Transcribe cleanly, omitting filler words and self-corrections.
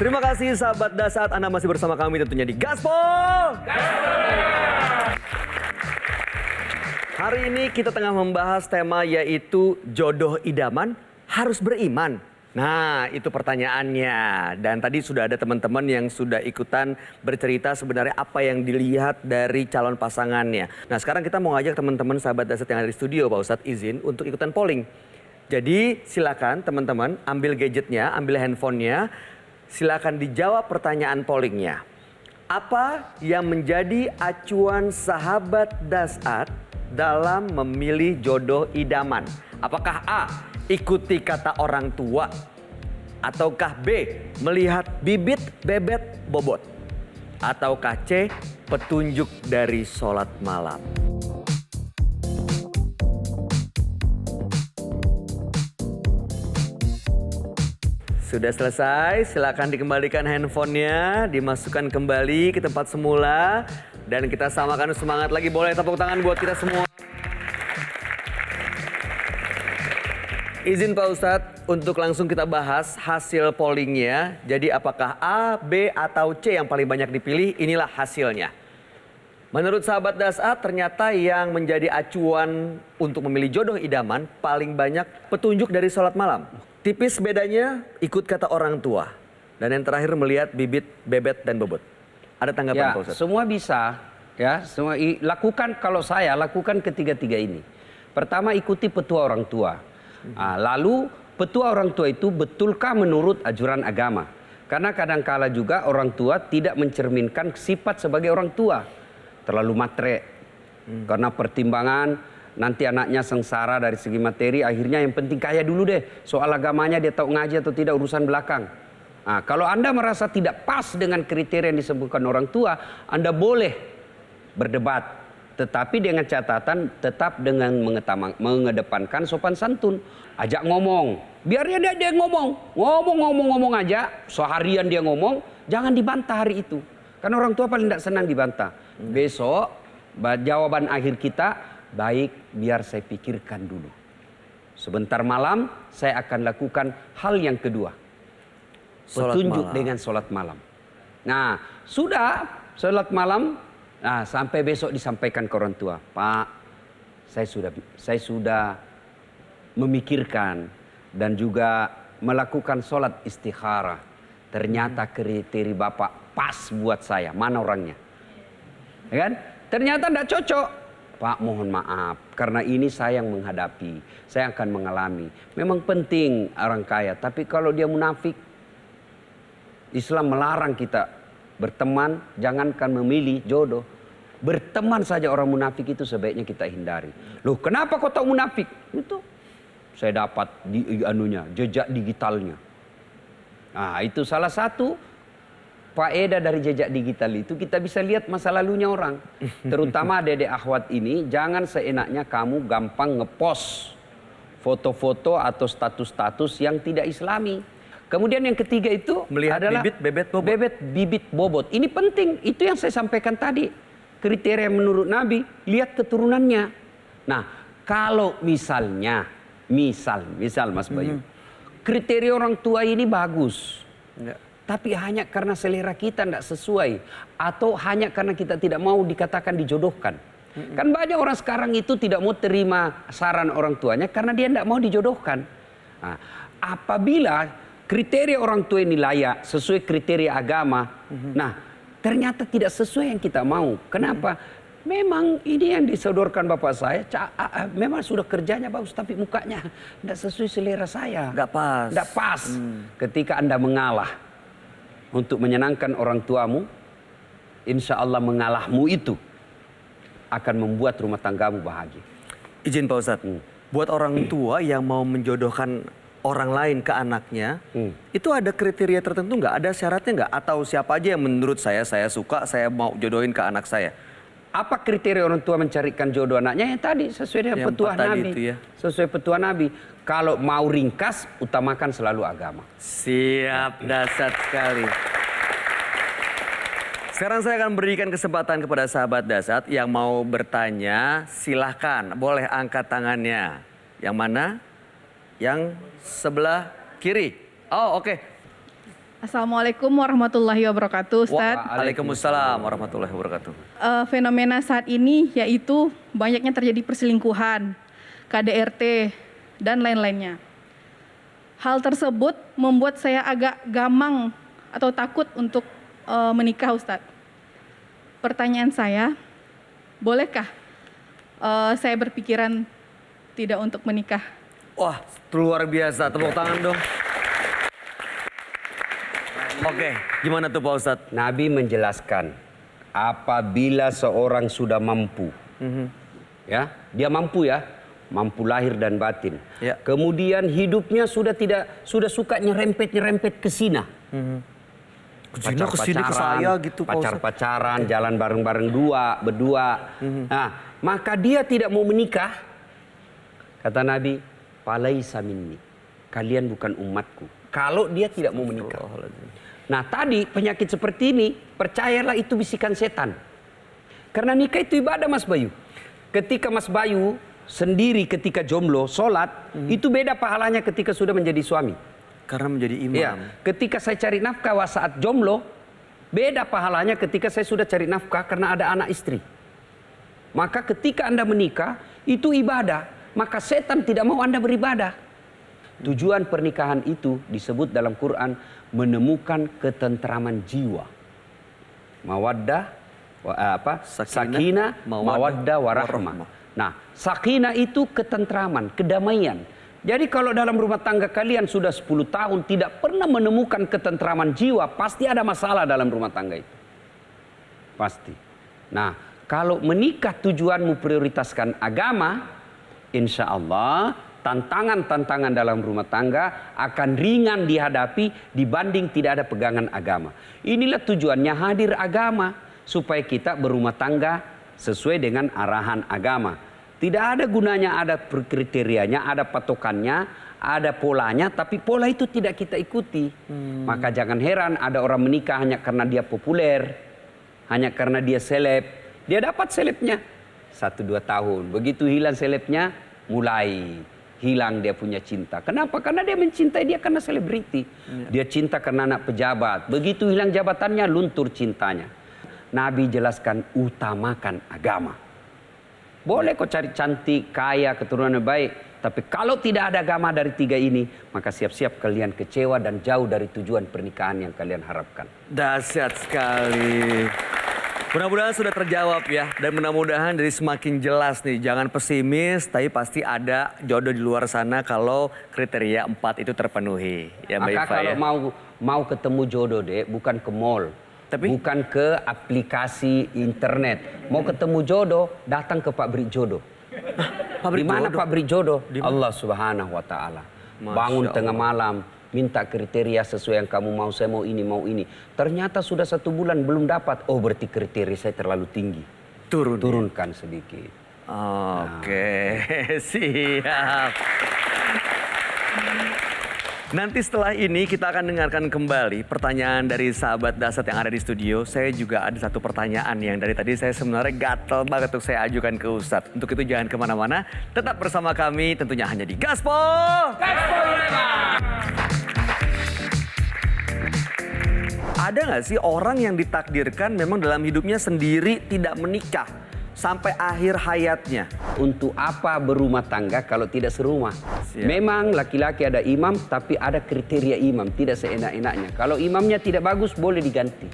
Terima kasih sahabat Dasat, Anda masih bersama kami tentunya di Gaspol. Hari ini kita tengah membahas tema yaitu jodoh idaman harus beriman. Nah, itu pertanyaannya. Dan tadi sudah ada teman-teman yang sudah ikutan bercerita sebenarnya apa yang dilihat dari calon pasangannya. Nah, sekarang kita mau ngajak teman-teman sahabat Dasat yang ada di studio, Pak Ustadz, izin untuk ikutan polling. Jadi silakan teman-teman ambil gadgetnya, ambil handphonenya, silakan dijawab pertanyaan pollingnya. Apa yang menjadi acuan sahabat Dasat dalam memilih jodoh idaman? Apakah A, ikuti kata orang tua? Ataukah B, melihat bibit, bebet, bobot? Ataukah C, petunjuk dari sholat malam? Sudah selesai, silakan dikembalikan handphonenya, dimasukkan kembali ke tempat semula. Dan kita samakan semangat lagi, boleh tepuk tangan buat kita semua. Izin Pak Ustadz untuk langsung kita bahas hasil pollingnya. Jadi apakah A, B, atau C yang paling banyak dipilih, inilah hasilnya. Menurut sahabat Dasat ternyata yang menjadi acuan untuk memilih jodoh idaman paling banyak petunjuk dari sholat malam. Tipis bedanya ikut kata orang tua. Dan yang terakhir melihat bibit, bebet, dan bobot. Ada tanggapan Ya, Pak Ustadz? semua bisa. Ya, semua lakukan. Kalau saya lakukan ketiga-tiga ini. Pertama, ikuti petua orang tua. Lalu petua orang tua itu betulkah menurut ajaran agama? Karena kadang-kala juga orang tua tidak mencerminkan sifat sebagai orang tua. Terlalu matre. Karena pertimbangan nanti anaknya sengsara dari segi materi, akhirnya yang penting kaya dulu deh. Soal agamanya dia tahu ngaji atau tidak, urusan belakang. Nah, kalau Anda merasa tidak pas dengan kriteria yang disebutkan orang tua, Anda boleh berdebat. Tetapi dengan catatan tetap dengan mengedepankan sopan santun. Ajak ngomong. Biar dia ngomong. Ngomong aja. Seharian dia ngomong. Jangan dibantah hari itu. Karena orang tua paling tidak senang dibantah. Besok jawaban akhir kita, baik biar saya pikirkan dulu. Sebentar malam saya akan lakukan hal yang kedua. Petunjuk dengan sholat malam. Nah, sudah sholat malam, nah sampai besok disampaikan ke orang tua. Pak, saya sudah memikirkan dan juga melakukan sholat istikharah. Ternyata kriteria Bapak pas buat saya. Mana orangnya? Ya kan? Ternyata tidak cocok. Pak, mohon maaf, karena ini saya yang menghadapi, saya akan mengalami. Memang penting orang kaya, tapi kalau dia munafik, Islam melarang kita berteman, jangankan memilih jodoh. Berteman saja orang munafik itu sebaiknya kita hindari. Loh, kenapa kau tahu munafik? Itu saya dapat jejak digitalnya. Nah, itu salah satu faedah dari jejak digital itu, kita bisa lihat masa lalunya orang. Terutama dedek akhwat ini, jangan seenaknya kamu gampang ngepost foto-foto atau status-status yang tidak islami. Kemudian yang ketiga itu Melihat adalah bibit, bebet, bobot. bebet, bibit, bobot. Ini penting, itu yang saya sampaikan tadi. Kriteria menurut Nabi, lihat keturunannya. Nah, kalau misalnya, misal Mas Bayu, kriteria orang tua ini bagus. Tapi hanya karena selera kita tidak sesuai. Atau hanya karena kita tidak mau dikatakan dijodohkan. Kan banyak orang sekarang itu tidak mau terima saran orang tuanya karena dia tidak mau dijodohkan. Nah, apabila kriteria orang tua ini layak, sesuai kriteria agama. Nah, ternyata tidak sesuai yang kita mau. Kenapa? Memang ini yang disodorkan bapak saya, memang sudah kerjanya bagus, tapi mukanya tidak sesuai selera saya. Nggak pas. Nggak pas. Ketika Anda mengalah untuk menyenangkan orang tuamu, insya Allah mengalahmu itu akan membuat rumah tanggamu bahagia. Izin Pak Ustadz, buat orang tua yang mau menjodohkan orang lain ke anaknya, itu ada kriteria tertentu nggak? Ada syaratnya nggak? Atau siapa aja yang menurut saya suka, saya mau jodohin ke anak saya? Apa kriteria orang tua mencarikan jodoh anaknya? Yang tadi sesuai dengan petuah Nabi. Ya. Sesuai petuah Nabi. Kalau mau ringkas, utamakan selalu agama. Siap, dasar sekali. Sekarang saya akan berikan kesempatan kepada sahabat Dasat yang mau bertanya, silahkan, boleh angkat tangannya. Yang mana? Yang sebelah kiri. Oh, oke. Assalamualaikum warahmatullahi wabarakatuh, Ustadz. Waalaikumsalam warahmatullahi wabarakatuh. Fenomena saat ini yaitu banyaknya terjadi perselingkuhan, KDRT, dan lain-lainnya. Hal tersebut membuat saya agak gamang atau takut untuk menikah, Ustadz. Pertanyaan saya, bolehkah saya berpikiran tidak untuk menikah? Wah, luar biasa. Tepuk tangan dong. Oke, gimana tuh Pak Ustadz? Nabi menjelaskan, apabila seorang sudah mampu, ya, dia mampu ya, mampu lahir dan batin. Ya. Kemudian hidupnya sudah suka nyerempet ke zina. Kesini ke saya gitu Pak Ustadz. Pacar-pacaran, jalan bareng-bareng berdua. Nah, maka dia tidak mau menikah. Kata Nabi, "Falaisa minni." Kalian bukan umatku. Kalau dia tidak mau menikah. Nah, tadi penyakit seperti ini, percayalah itu bisikan setan. Karena nikah itu ibadah, Mas Bayu. Ketika Mas Bayu sendiri ketika jomblo, sholat, itu beda pahalanya ketika sudah menjadi suami. Karena menjadi imam. Ya, ketika saya cari nafkah saat jomblo, beda pahalanya ketika saya sudah cari nafkah karena ada anak istri. Maka ketika Anda menikah, itu ibadah. Maka setan tidak mau Anda beribadah. Tujuan pernikahan itu disebut dalam Quran menemukan ketentraman jiwa. Mawaddah, sakinah, mawaddah, warahmah. Nah, sakinah itu ketentraman, kedamaian. Jadi kalau dalam rumah tangga kalian sudah 10 tahun tidak pernah menemukan ketentraman jiwa, pasti ada masalah dalam rumah tangga itu. Pasti. Nah, kalau menikah tujuanmu prioritaskan agama, insya Allah tantangan-tantangan dalam rumah tangga akan ringan dihadapi dibanding tidak ada pegangan agama. Inilah tujuannya hadir agama, supaya kita berumah tangga sesuai dengan arahan agama. Tidak ada gunanya ada kriterianya, ada patokannya, ada polanya, tapi pola itu tidak kita ikuti. Maka jangan heran ada orang menikah hanya karena dia populer, hanya karena dia seleb. Dia dapat selebnya 1-2 tahun. Begitu hilang selebnya, mulai hilang dia punya cinta. Kenapa? Karena dia mencintai dia karena selebriti. Dia cinta karena anak pejabat. Begitu hilang jabatannya, luntur cintanya. Nabi jelaskan utamakan agama. Boleh kau cari cantik, kaya, keturunan baik. Tapi kalau tidak ada agama dari 3 ini, maka siap-siap kalian kecewa dan jauh dari tujuan pernikahan yang kalian harapkan. Dahsyat sekali. Mudah-mudahan sudah terjawab ya. Dan mudah-mudahan jadi semakin jelas nih. Jangan pesimis, tapi pasti ada jodoh di luar sana kalau kriteria 4 itu terpenuhi. Ya, Mbak Maka Iva, kalau ya? mau ketemu jodoh deh, bukan ke mall. Tapi? Bukan ke aplikasi internet. Mau ketemu jodoh, datang ke pabrik jodoh. Di mana pabrik jodoh? Allah Subhanahu wa taala. Bangun tengah malam, minta kriteria sesuai yang kamu mau, saya mau ini, mau ini. Ternyata sudah 1 bulan belum dapat. Oh, berarti kriteria saya terlalu tinggi. Turunkan sedikit. Oke, siap. Nanti setelah ini kita akan dengarkan kembali pertanyaan dari sahabat Dasat yang ada di studio. Saya juga ada satu pertanyaan yang dari tadi saya sebenarnya gatel banget untuk saya ajukan ke Ustadz. Untuk itu jangan kemana-mana, tetap bersama kami tentunya hanya di Gaspol. Ada nggak sih orang yang ditakdirkan memang dalam hidupnya sendiri tidak menikah sampai akhir hayatnya? Untuk apa berumah tangga kalau tidak serumah? Siap. Memang laki-laki ada imam, tapi ada kriteria imam, tidak seenak-enaknya. Kalau imamnya tidak bagus, boleh diganti.